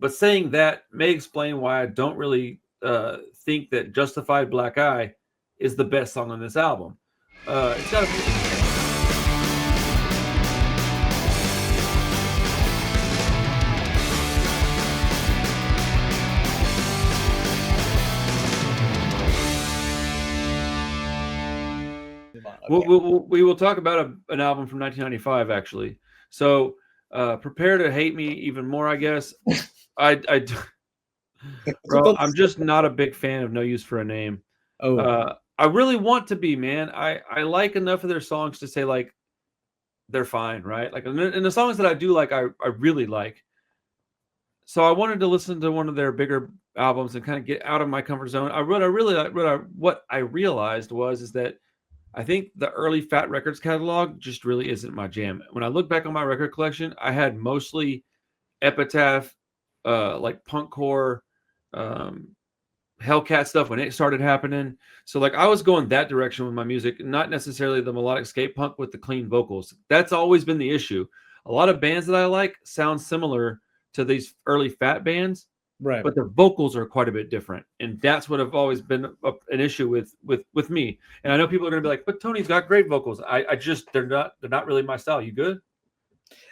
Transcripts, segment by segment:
But saying that may explain why I don't really think that Justified Black Eye is the best song on this album. It's got a we will talk about an album from 1995, actually. So prepare to hate me even more, I guess. Bro, I'm just not a big fan of No Use for a Name. I really want to be, man. I like enough of their songs to say, like, they're fine, right? Like, and the songs that I do like, I really like. So I wanted to listen to one of their bigger albums and kind of get out of my comfort zone. What I realized is that I think the early Fat Records catalog just really isn't my jam. When I look back on my record collection, I had mostly Epitaph, like punkcore, Hellcat stuff when it started happening. So like I was going that direction with my music, not necessarily the melodic skate punk with the clean vocals. That's always been the issue. A lot of bands that I like sound similar to these early Fat bands, right? But their vocals are quite a bit different, and that's what have always been an issue with me. And I know people are going to be like, "But Tony's got great vocals." I just they're not really my style. You good?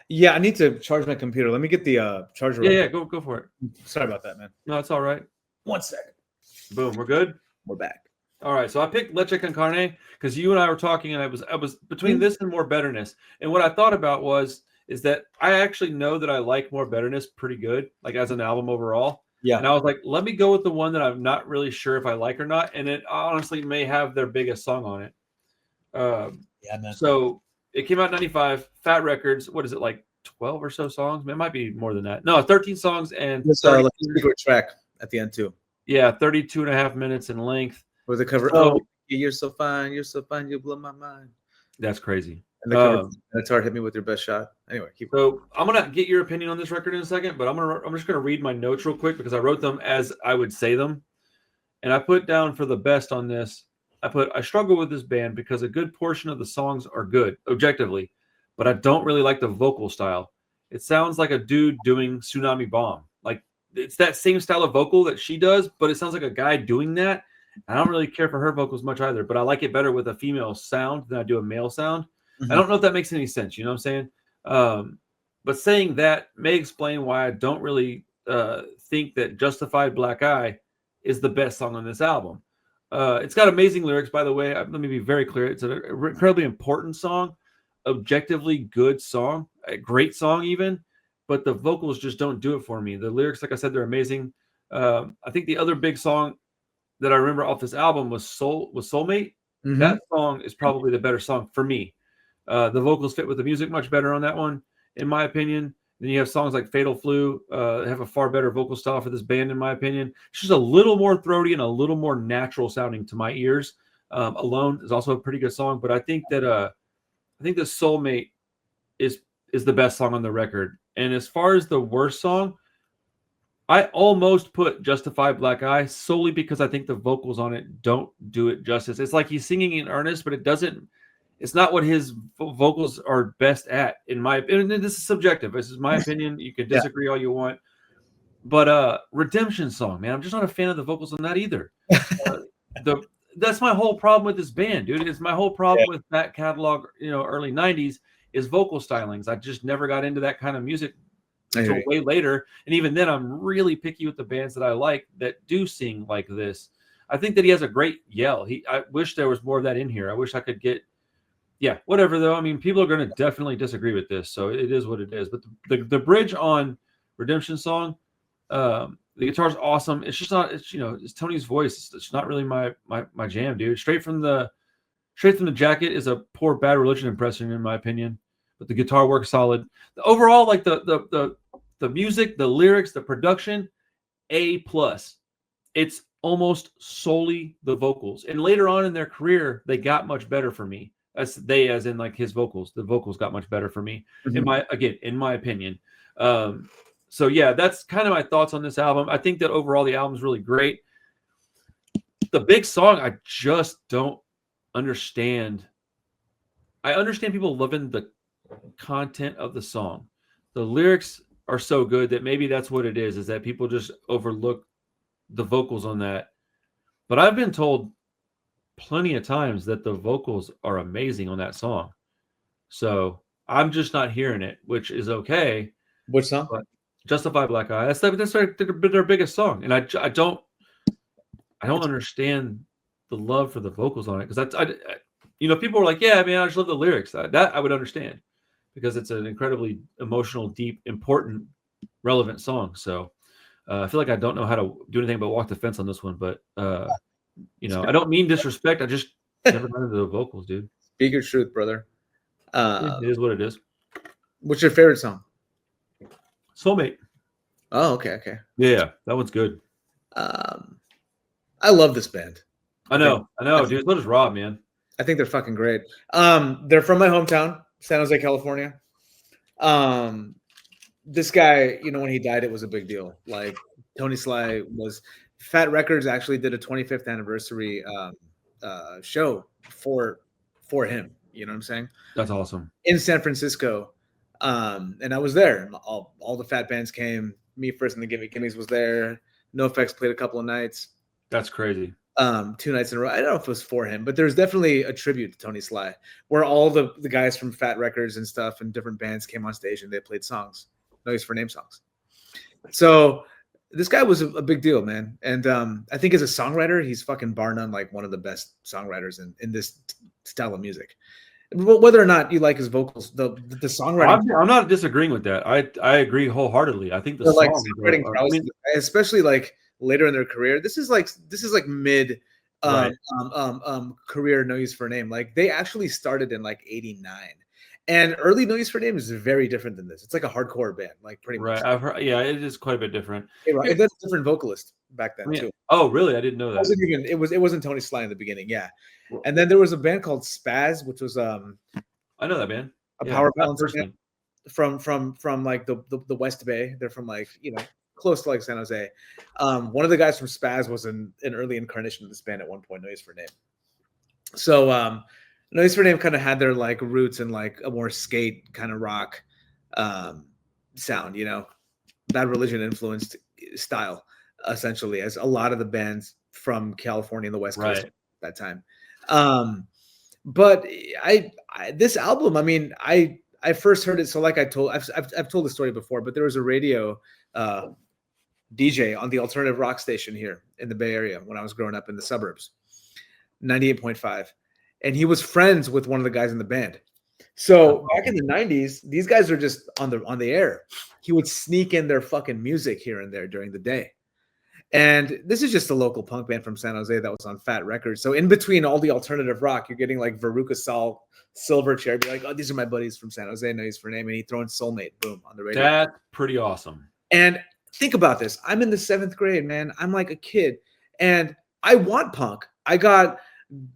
Yeah, I need to charge my computer. Let me get the charger. Yeah, go for it. Sorry about that, man. No, it's all right. 1 second. Boom, we're good. We're back. All right, so I picked Leche Con Carne because you and I were talking, and I was between this and More Betterness. And what I thought about is that I actually know that I like More Betterness pretty good, like as an album overall. Yeah. And I was like, let me go with the one that I'm not really sure if I like or not, and it honestly may have their biggest song on it. Yeah, man. So it came out in 95, Fat Records. What is it, like 12 or so songs? It might be more than that. No, 13 songs and let's a track at the end too. Yeah, 32 and a half minutes in length. With the cover, oh, you're so fine, you blow my mind. That's crazy. And the cover, it's hard. Hit me with your best shot. Anyway, so I'm gonna get your opinion on this record in a second, but I'm just gonna read my notes real quick because I wrote them as I would say them, and I put down for the best on this. I struggle with this band because a good portion of the songs are good objectively, but I don't really like the vocal style. It sounds like a dude doing Tsunami Bomb. Like it's that same style of vocal that she does, but it sounds like a guy doing that. I don't really care for her vocals much either, but I like it better with a female sound than I do a male sound. I don't know if that makes any sense. You know what I'm saying? But saying that may explain why I don't really think that Justified Black Eye is the best song on this album. It's got amazing lyrics, by the way. Let me be very clear. It's an incredibly important song, objectively good song, a great song even, but the vocals just don't do it for me. The lyrics, like I said, they're amazing. I think the other big song that I remember off this album was Soulmate. That song is probably the better song for me. The vocals fit with the music much better on that one, in my opinion. Then you have songs like Fatal Flu have a far better vocal style for this band, in my opinion. It's just a little more throaty and a little more natural sounding to my ears. Alone is also a pretty good song, but I think that Soulmate is the best song on the record. And as far as the worst song, I almost put Justified Black Eye solely because I think the vocals on it don't do it justice. It's like he's singing in earnest, but it's not what his vocals are best at, in my opinion. This is subjective. This is my opinion. You can disagree all you want. But Redemption Song, man, I'm just not a fan of the vocals on that either. That's my whole problem with this band, dude. It's my whole problem with that catalog, early 90s, is vocal stylings. I just never got into that kind of music until way later. And even then, I'm really picky with the bands that I like that do sing like this. I think that he has a great yell. I wish there was more of that in here. I wish I could get... Yeah, whatever, though. I mean, people are going to definitely disagree with this, so it is what it is. But the bridge on Redemption Song, the guitar's awesome. It's just not, it's Tony's voice. It's not really my jam, dude. Straight from the Jacket is a poor Bad Religion impression, in my opinion. But the guitar works solid. Overall, like the music, the lyrics, the production, A+. It's almost solely the vocals. And later on in their career, they got much better for me. As in like his vocals. The vocals got much better for me, in my opinion. So yeah, that's kind of my thoughts on this album. I think that overall the album is really great. The big song, I just don't understand. I understand people loving the content of the song. The lyrics are so good that maybe that's what it is that people just overlook the vocals on that. But I've been told plenty of times that the vocals are amazing on that song. So I'm just not hearing it, which is okay. Which song? But Justify Black Eye. That's their biggest song, and I don't understand the love for the vocals on it, because people are like, yeah, man, I just love the lyrics. That I would understand, because it's an incredibly emotional, deep, important, relevant song. So I feel like I don't know how to do anything but walk the fence on this one. But I don't mean disrespect. I just never got into the vocals, dude. Speak your truth, brother. It is what it is. What's your favorite song? Soulmate. Oh, okay. Yeah, that one's good. I love this band. I know, dude. So does Rob, man. I think they're fucking great. They're from my hometown, San Jose, California. This guy, when he died, it was a big deal. Like, Tony Sly was Fat Records actually did a 25th anniversary show for him. You know what I'm saying? That's awesome. In San Francisco. And I was there. All the Fat bands came. Me First and the Gimme Gimmes was there. NoFX played a couple of nights. That's crazy. 2 nights in a row. I don't know if it was for him, but there's definitely a tribute to Tony Sly, where all the guys from Fat Records and stuff and different bands came on stage and they played songs, No Use for Name songs. So this guy was a big deal, man. And I think as a songwriter, he's fucking bar none like one of the best songwriters in this style of music. Whether or not you like his vocals, the songwriting. I'm not disagreeing with that. I agree wholeheartedly. I think the songwriting prowess, especially like later in their career, this is like mid career No Use for a Name. Like, they actually started in like 89, and early No Use for a Name is very different than this. It's like a hardcore band, like pretty much. Right. I've heard, yeah, it is quite a bit different. That's a different vocalist back then too. Oh, really? I didn't know that. It wasn't Tony Sly in the beginning, yeah. And then there was a band called Spaz, which was I know that band. A power balance band from like the West Bay. They're from like, close to like San Jose. One of the guys from Spaz was an early incarnation of this band at one point, No Use for a Name. So No Use for a Name kind of had their like roots in like a more skate kind of rock sound, Bad Religion influenced style, essentially, as a lot of the bands from California and the West Coast at that time. But this album, I mean, I first heard it. So like I've told the story before, but there was a radio DJ on the alternative rock station here in the Bay Area when I was growing up in the suburbs, 98.5. And he was friends with one of the guys in the band. So back in the 90s, these guys are just on the air. He would sneak in their fucking music here and there during the day. And this is just a local punk band from San Jose that was on Fat Records. So in between all the alternative rock, you're getting like Veruca Salt, Silverchair, be like, oh, these are my buddies from San Jose, No Use for a Name, and he throw in Soulmate, boom, on the radio. That's pretty awesome. And think about this. I'm in the 7th grade, man. I'm like a kid. And I want punk. I got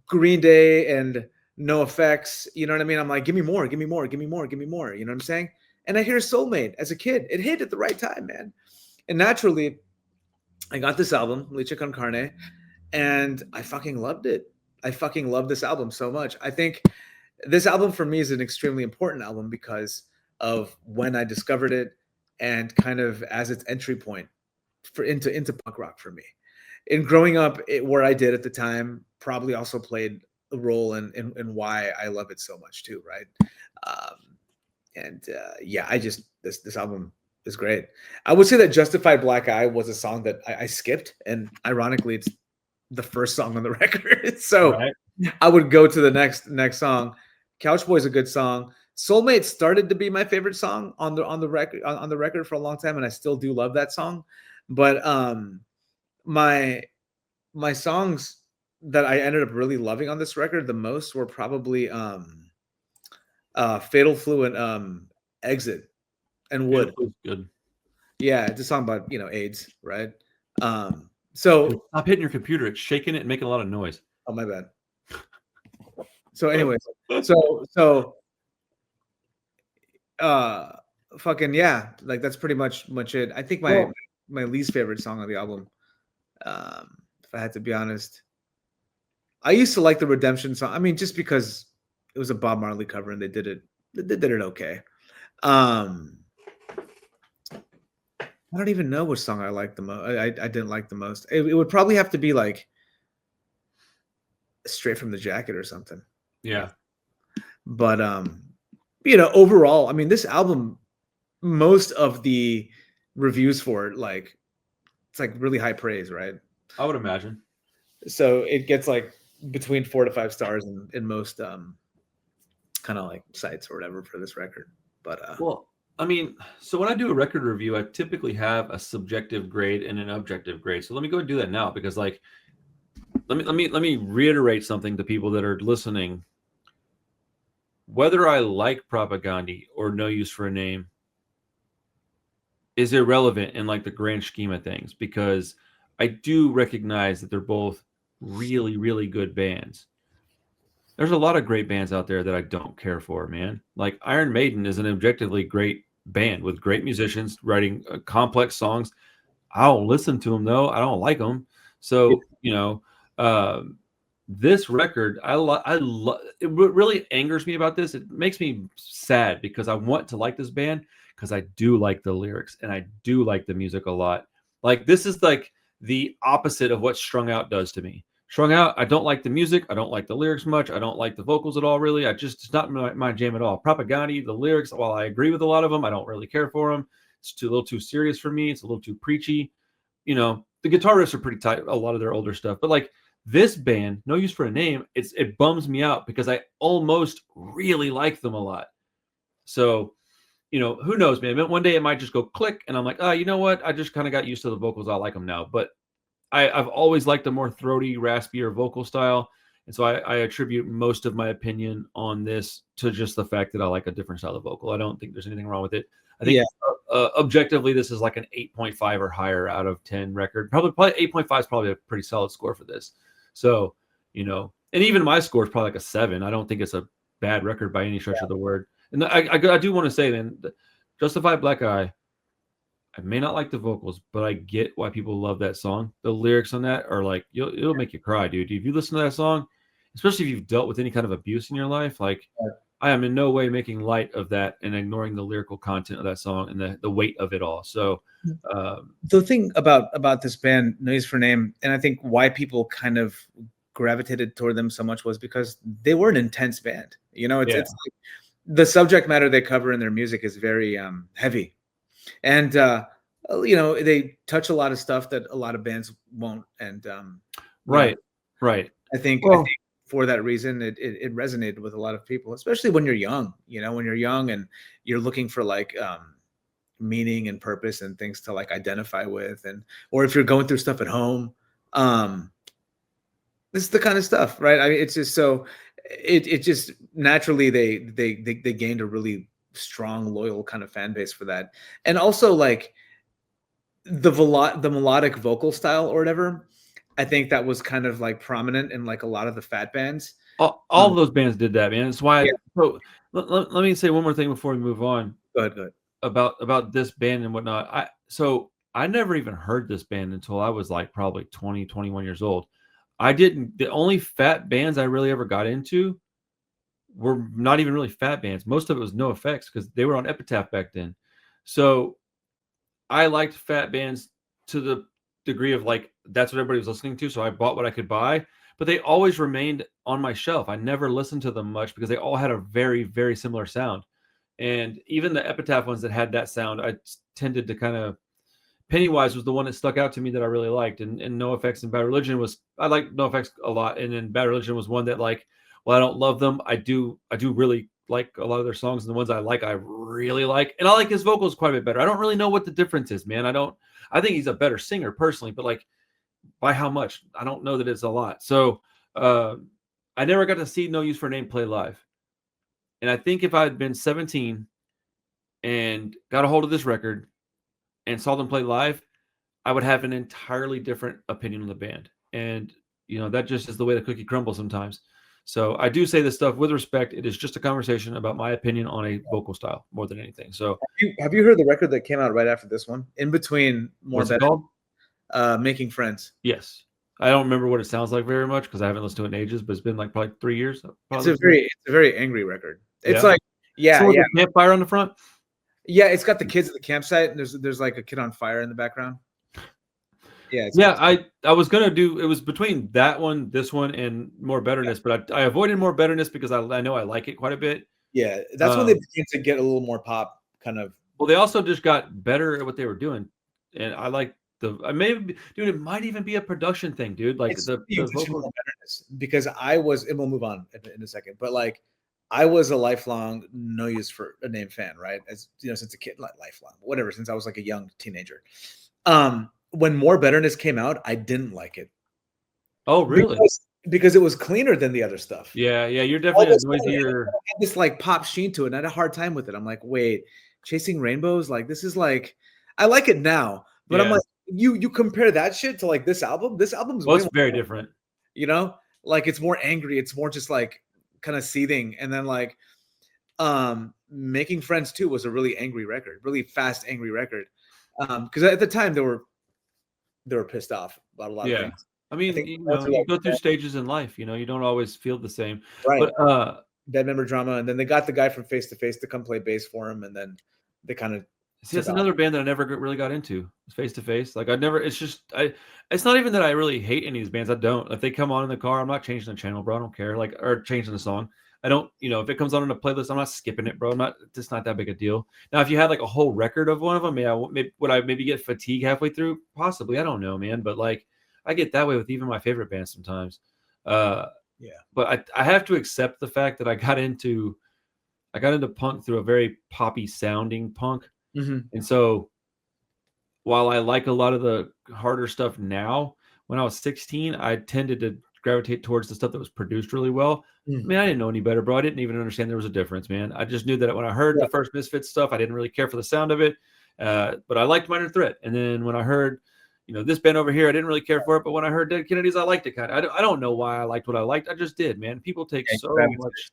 Green Day and NoFX. You know what I mean? I'm like, give me more, give me more, give me more, give me more. You know what I'm saying? And I hear Soulmate as a kid. It hit at the right time, man. And naturally, I got this album, Leche Con Carne, and I fucking loved it. I fucking love this album so much. I think this album for me is an extremely important album because of when I discovered it and kind of as its entry point into punk rock for me. In growing up where I did at the time probably also played a role in why I love it so much too, right? This album is great. I would say that Justified Black Eye was a song that I skipped, and ironically, it's the first song on the record. So I would go to the next song. Couch Boy is a good song. Soulmate started to be my favorite song on the record for a long time, and I still do love that song. But my songs that I ended up really loving on this record the most were probably Fatal Flu and Exit. And Wood. Good. Yeah, it's a song about AIDS, right? So stop hitting your computer. It's shaking it and making a lot of noise. Oh, my bad. So, anyways, fucking yeah, like that's pretty much it. I think my least favorite song on the album, if I had to be honest, I used to like the Redemption song. I mean, just because it was a Bob Marley cover and they did it okay. I don't even know which song I like the most. I didn't like the most. It would probably have to be like Straight from the Jacket or something. Yeah. But overall, I mean, this album, most of the reviews for it, like, it's like really high praise, right? I would imagine. So it gets like between 4 to 5 stars in most kind of like sites or whatever for this record. But Well, I mean, so when I do a record review, I typically have a subjective grade and an objective grade. So let me go and do that now, because like let me reiterate something to people that are listening. Whether I like Propagandhi or No Use for a Name is irrelevant in like the grand scheme of things, because I do recognize that they're both really, really good bands. There's a lot of great bands out there that I don't care for, man. Like Iron Maiden is an objectively great band with great musicians writing complex songs. I don't listen to them though. I don't like them. So, this record, it. What really angers me about this, it makes me sad because I want to like this band because I do like the lyrics and I do like the music a lot. Like this is like the opposite of what Strung Out does to me. Strung Out, I don't like the music. I don't like the lyrics much. I don't like the vocals at all, really. It's not my jam at all. Propagandhi, the lyrics, while I agree with a lot of them, I don't really care for them. It's a little too serious for me. It's a little too preachy. The guitar riffs are pretty tight, a lot of their older stuff. But like this band, No Use for a Name, it bums me out because I almost really like them a lot. So, who knows, man? One day it might just go click and I'm like, oh, you know what? I just kind of got used to the vocals. I like them now. But I've always liked a more throaty, raspier vocal style. And so I attribute most of my opinion on this to just the fact that I like a different style of vocal. I don't think there's anything wrong with it. I think objectively, this is like an 8.5 or higher out of 10 record. Probably 8.5 is probably a pretty solid score for this. So, and even my score is probably like a 7. I don't think it's a bad record by any stretch of the word. And I do want to say then, Justified Black Eye, I may not like the vocals, but I get why people love that song. The lyrics on that are like, it'll make you cry, dude. If you listen to that song, especially if you've dealt with any kind of abuse in your life, like I am in no way making light of that and ignoring the lyrical content of that song and the weight of it all. So the thing about this band, No Use for a Name, and I think why people kind of gravitated toward them so much was because they were an intense band. It's like the subject matter they cover in their music is very heavy. And they touch a lot of stuff that a lot of bands won't. And right. I think for that reason, it resonated with a lot of people, especially when you're young. When you're young and you're looking for like meaning and purpose and things to like identify with, or if you're going through stuff at home, this is the kind of stuff, right? I mean, it's just so it just naturally they gained a really strong, loyal kind of fan base for that. And also like the melodic vocal style or whatever, I think that was kind of like prominent in like a lot of the fat bands. All of those bands did that, man. That's why so let me say one more thing before we move on. Go ahead. About this band and whatnot. I never even heard this band until I was like probably 20, 21 years old. The only fat bands I really ever got into were not even really fat bands. Most of it was NoFX because they were on Epitaph back then. So I liked fat bands to the degree of like, that's what everybody was listening to. So I bought what I could buy, but they always remained on my shelf. I never listened to them much because they all had a very, very similar sound. And even the Epitaph ones that had that sound, I tended to kind of, Pennywise was the one that stuck out to me that I really liked. And NoFX and Bad Religion I liked NoFX a lot. And then Bad Religion was one that like, well, I don't love them. I do really like a lot of their songs, and the ones I like, I really like. And I like his vocals quite a bit better. I don't really know what the difference is, man. I think he's a better singer personally, but like by how much? I don't know that it's a lot. So I never got to see No Use for a Name play live. And I think if I had been 17 and got a hold of this record and saw them play live, I would have an entirely different opinion on the band. And, that just is the way the cookie crumbles sometimes. So I do say this stuff with respect. It is just a conversation about my opinion on a vocal style more than anything. So have you heard the record that came out right after this one? In between What's it called? Making Friends. Yes. I don't remember what it sounds like very much because I haven't listened to it in ages, but it's been like probably 3 years. It's a very angry record. It's like, So with the campfire on the front? Yeah, it's got the kids at the campsite, and there's like a kid on fire in the background. Yeah, Yeah, I was gonna do it was between that one, this one, and More Betterness, but I avoided More Betterness because I know I like it quite a bit. yeah, that's when they begin to get a little more pop kind of. Well, they also just got better at what they were doing, and I like dude. It might even be a production thing, dude. Like the vocal. Because I was, and we'll move on in a second, but like I was a lifelong No Use for a Name fan, right? As you know, since a kid, like lifelong, whatever, since I was like a young teenager. When More Betterness came out, I didn't like it. Oh, really? Because it was cleaner than the other stuff. Yeah, you're definitely a noisier. It had this like pop sheen to it, and I had a hard time with it. I'm like, wait, Chasing Rainbows, like this is like, I like it now, but I'm like, you compare that shit to like this album. This album's it's very different. You know, like it's more angry. It's more just like kind of seething, and then like, Making Friends 2 was a really angry record, really fast, angry record. Because at the time they were pissed off about a lot of things. I mean, you go through stages in life. You know, you don't always feel the same. Right. But Dead Member Drama, and then they got the guy from Face to Face to come play bass for him, and then they kind of see that's another band that I never really got into. Face to Face. Like it's just it's not even that I really hate any of these bands. I don't. If they come on in the car, I'm not changing the channel, bro. I don't care. Like, or changing the song. I don't, if it comes on in a playlist, I'm not skipping it, bro. It's not that big a deal. Now, if you had like a whole record of one of them, would I maybe get fatigued halfway through? Possibly. I don't know, man. But like, I get that way with even my favorite bands sometimes. But I have to accept the fact that I got into punk through a very poppy sounding punk. Mm-hmm. And so while I like a lot of the harder stuff now, when I was 16, I tended to gravitate towards the stuff that was produced really well. I mean, I didn't know any better, bro. I didn't even understand there was a difference, man. I just knew that when I heard the first Misfits stuff, I didn't really care for the sound of it. But I liked Minor Threat. And then when I heard, this band over here, I didn't really care for it. But when I heard Dead Kennedys, I liked it kind of. I don't know why I liked what I liked. I just did, man. People take so much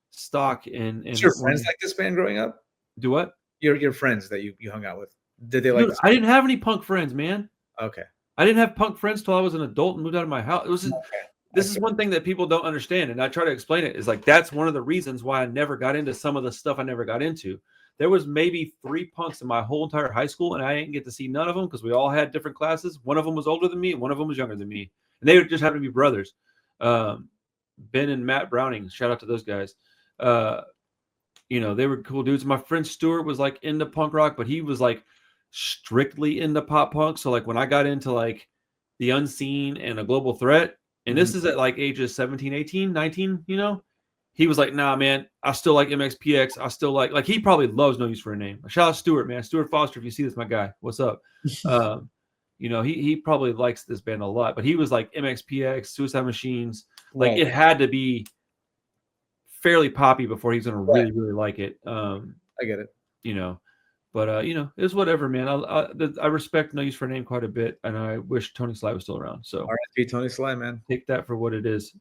stock in. Did your friends like this band growing up? Do what? Your friends that you hung out with. Did they like this? I didn't have any punk friends, man. Okay. I didn't have punk friends till I was an adult and moved out of my house. It was This is one thing that people don't understand, and I try to explain it, is like that's one of the reasons why I never got into some of the stuff I never got into. There was maybe 3 punks in my whole entire high school, and I didn't get to see none of them because we all had different classes. One of them was older than me, and one of them was younger than me. And they just happened to be brothers. Ben and Matt Browning, shout out to those guys. They were cool dudes. My friend Stuart was like into punk rock, but he was like strictly into pop punk. So like when I got into like The Unseen and A Global Threat, and this is at like ages 17, 18, 19, he was like, nah, man, I still like MXPX. I still like he probably loves No Use for a Name. Shout out Stuart, man. Stuart Foster, if you see this, my guy, what's up? He probably likes this band a lot, but he was like MXPX, Suicide Machines. Like it had to be fairly poppy before he's going to really, really like it. I get it. But it's whatever, man. I respect No Use for a Name quite a bit, and I wish Tony Sly was still around. So RSP Tony Sly, man. Take that for what it is.